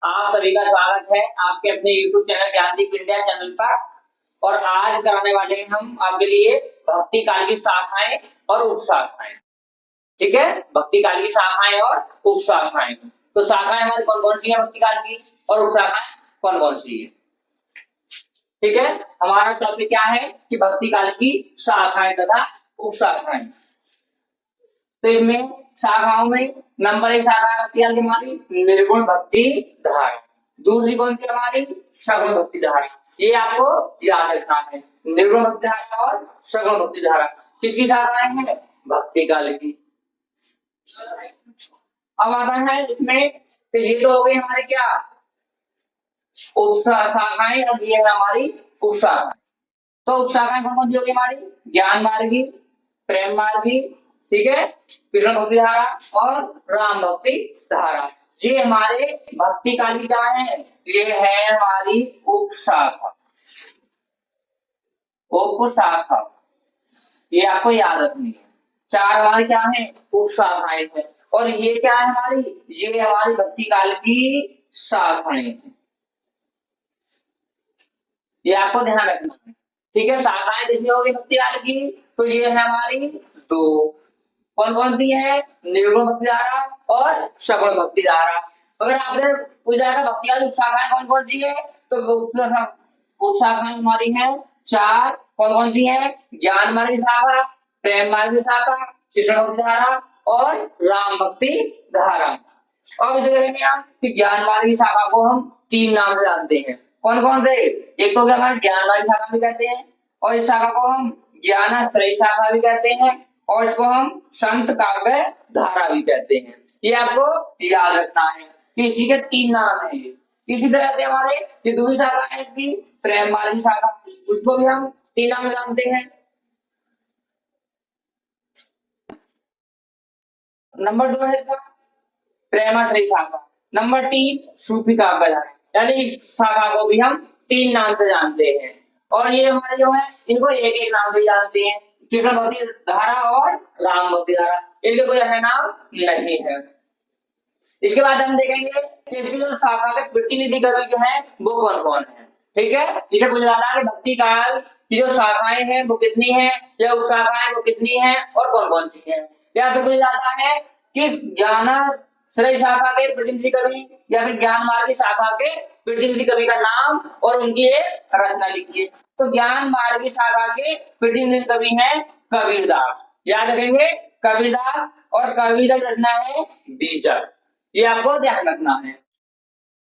आप सभी का स्वागत है आपके अपने YouTube channel Gyandeep India channel पर। और आज कराने वाले हैं हम आपके लिए भक्ति काल की शाखाएं और उपशाखाएं। ठीक है, भक्ति काल की शाखाएं और उपशाखाएं। तो शाखाएं हमारी कौन कौन सी है भक्ति काल की, और उपशाखाएं कौन कौन सी है। ठीक है, हमारा टॉपिक क्या है कि भक्ति काल की शाखाएं तथा उपशाखाएं। तो इसमें शाखाओं में नंबर 1 शाखा भक्ति काल की हमारी निर्गुण भक्ति धारा। दूसरी कौन सी हमारी सगुण भक्ति धारा। ये आपको याद रखना है, निर्गुण भक्ति धारा और सगुण भक्ति धारा किसकी शाखाएं हैं, भक्ति काल की। अब आता है इसमें, तो ये तो हो गई हमारे क्या उपशाखाएं, और ये है हमारी उपशाखाएं। तो उपशाखाएं कौन कौन सी होगी हमारी, ज्ञान मार्गी, प्रेम मार्गी, ठीक है, कृष्ण भक्ति धारा और राम भक्ति धारा। ये हमारे भक्ति काल की क्या है, ये है हमारी उपशाखा। उपशाखा ये आपको याद रखनी है। 4 हमारी क्या है उपशाखाएं हैं, और ये क्या है हमारी, ये हमारी भक्ति काल की शाखाएं हैं। ये आपको ध्यान रखना है। ठीक है, शाखाएं कितनी होगी भक्ति काल की, तो ये है हमारी 2। कौन कौन सी है, निर्गुण भक्ति धारा और सगुण भक्ति धारा। अगर आपने पूछा है भक्ति काल की शाखाएं कौन कौन सी है, तो उपशाखाएं हमारी है 4। कौन कौन सी है, ज्ञान मार्ग की शाखा, प्रेम मार्ग की शाखा, कृष्ण भक्ति धारा और राम भक्ति धारा। अब इसे देखेंगे हम कि ज्ञान मार्ग की शाखा को हम 3 नाम से जानते हैं। कौन कौन से, एक तो हमारे ज्ञान मार्ग शाखा भी कहते हैं, और इस शाखा को हम ज्ञानाश्रयी शाखा भी कहते हैं, और इसको हम संत काव्य धारा भी कहते हैं। ये आपको याद रखना है कि इसी के 3 नाम है। इसी तरह से हमारे ये दूसरी शाखा है इसकी प्रेम मार्ग की शाखा, उसको भी हम 3 नाम जानते हैं। नंबर 2 है इसका प्रेमाश्रयी शाखा, नंबर 3 सूफी काव्य धारा। यानी इस शाखा को भी हम 3 नाम से जानते हैं, और ये हमारे जो है इनको एक एक नाम से जानते हैं, कृष्ण भक्ति धारा और राम भक्ति धारा। इनके कोई अन्य नाम नहीं है। इसके बाद हम देखेंगे कि इसकी जो शाखा के प्रतिनिधि कवि जो है वो कौन कौन है। ठीक है, इसे पूछा जाता है कि भक्ति काल की जो शाखाएं हैं वो कितनी है, या उपशाखाएं वो कितनी है और कौन कौन सी है। या फिर पूछा जाता है कि ज्ञानाश्रय शाखा के प्रतिनिधि कवि या फिर ज्ञान मार्ग की शाखा के प्रतिनिधि कवि का नाम और उनकी एक रचना लिखिए। तो ज्ञान मार्ग की शाखा के प्रतिनिधि कवि हैं कबीरदास, याद रखेंगे कबीरदास, और कबीरदास रचना है बीजक। ये आपको ध्यान रखना है।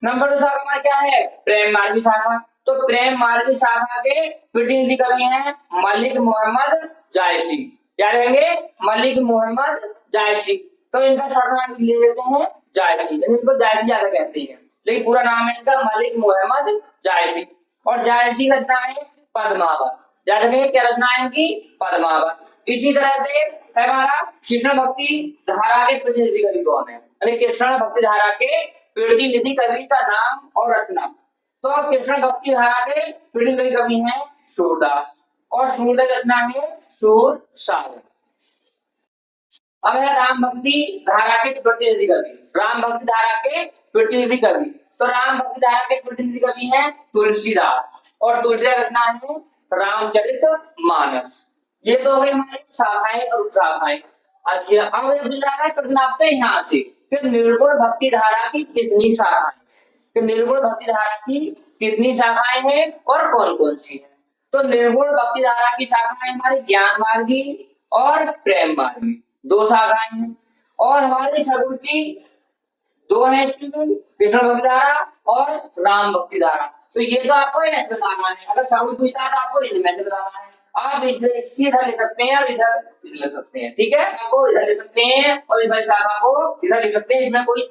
नंबर 2 शाखा हमारा क्या है, प्रेम मार्ग की शाखा। तो प्रेम मार्ग की शाखा के प्रतिनिधि कवि हैं मलिक मोहम्मद जायसी, याद रखेंगे मलिक मोहम्मद जायसी। तो इनका शॉर्ट नाम ले लेते हैं जायसी, इनको जायसी ज्यादा कहते हैं, लेकिन पूरा नाम है इनका मलिक मोहम्मद जायसी। और जायसी रचना है पद्मावत, याद रखेंगे क्या रचना है इनकी, पद्मावत। इसी तरह से हमारा कृष्ण भक्ति धारा के प्रतिनिधि कवि कौन है, यानी कृष्ण भक्ति धारा के प्रतिनिधि कवि का नाम और रचना। तो कृष्ण भक्ति धारा के प्रतिनिधि कवि हैं सूरदास, और सूरदास रचना है सूर सागर। अब है राम भक्ति धारा के प्रतिनिधि कवि, राम भक्ति धारा के प्रतिनिधि कवि। तो राम भक्ति धारा के प्रतिनिधि कवि हैं तुलसीदास, और तुलसीदास रचना है रामचरितमानस। ये तो हो गई हमारी शाखाएं और उपशाखाएं। अच्छा, अब प्रश्न आपसे यहाँ से कि निर्गुण भक्ति धारा की कितनी शाखाएं, कि निर्गुण भक्ति धारा की कितनी शाखाएं हैं और कौन कौन सी है। तो निर्गुण भक्ति धारा की शाखाएं हमारी ज्ञान मार्गी और प्रेम मार्गी 2 शाखाएं हैं, और हमारी सगुण की 2 है, इसकी कृष्ण भक्ति धारा और राम भक्ति धारा। तो ये तो आपको ऐसे बताना है, अगर सगुण पूछता है तो आपको इनमें से बताना है। आप इधर इसकी इधर लिख सकते हैं और इधर लिख सकते हैं। ठीक है, आपको इधर लिख सकते हैं और इधर शाखा को इधर लिख सकते हैं, इसमें कोई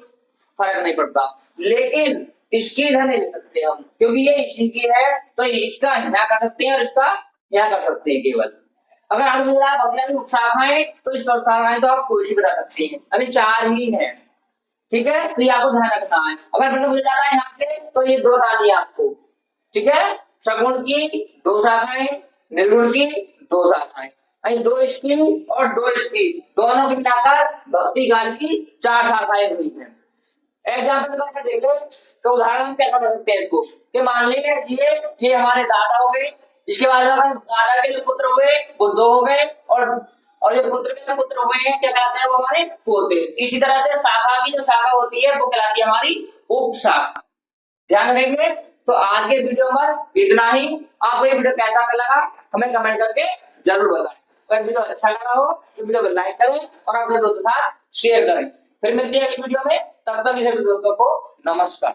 फर्क नहीं पड़ता। लेकिन इसकी इधर नहीं लिख सकते हम, क्योंकि ये इसी की है, तो इसका यहाँ कर सकते हैं और इसका यहाँ कर सकते हैं केवल। अगर आप उपशाखाएं तो इस उपशाखाएं तो आप कोई सी बता सकते हैं, अभी 4 ही है। ठीक है, तो ये आपको ध्यान रखना है। अगर मतलब मुझे जाना है यहाँ पे तो ये 2 डालनी है आपको। ठीक है, सगुण की 2 शाखाएं, निर्गुण की 2 शाखाएं, 2 इसकी और 2 इसकी, दोनों की मिलाकर भक्ति काल की 4 शाखाएं हुई हैं। एग्जाम्पल के तौर पर देख लो, तो उदाहरण हम कैसा कर सकते हैं इसको, कि मान लीजिए ये हमारे दादा हो गए, इसके बाद में अगर दादा के जो पुत्र हुए वो दो हो गए, और जो पुत्र के पुत्र हुए हैं क्या कहलाते हैं, वो हमारे पोते। इसी तरह से शाखा की जो शाखा होती है वो कहलाती है हमारी उपशाखा। ध्यान रखेंगे। तो आज के वीडियो में इतना ही। आपको ये वीडियो कैसा लगा हमें कमेंट करके जरूर बताएं। अगर वीडियो अच्छा लगा हो तो वीडियो को लाइक करें और अपने दोस्तों के साथ शेयर करें। फिर मिलते हैं अगली वीडियो में, तब तक इस दोस्तों को नमस्कार।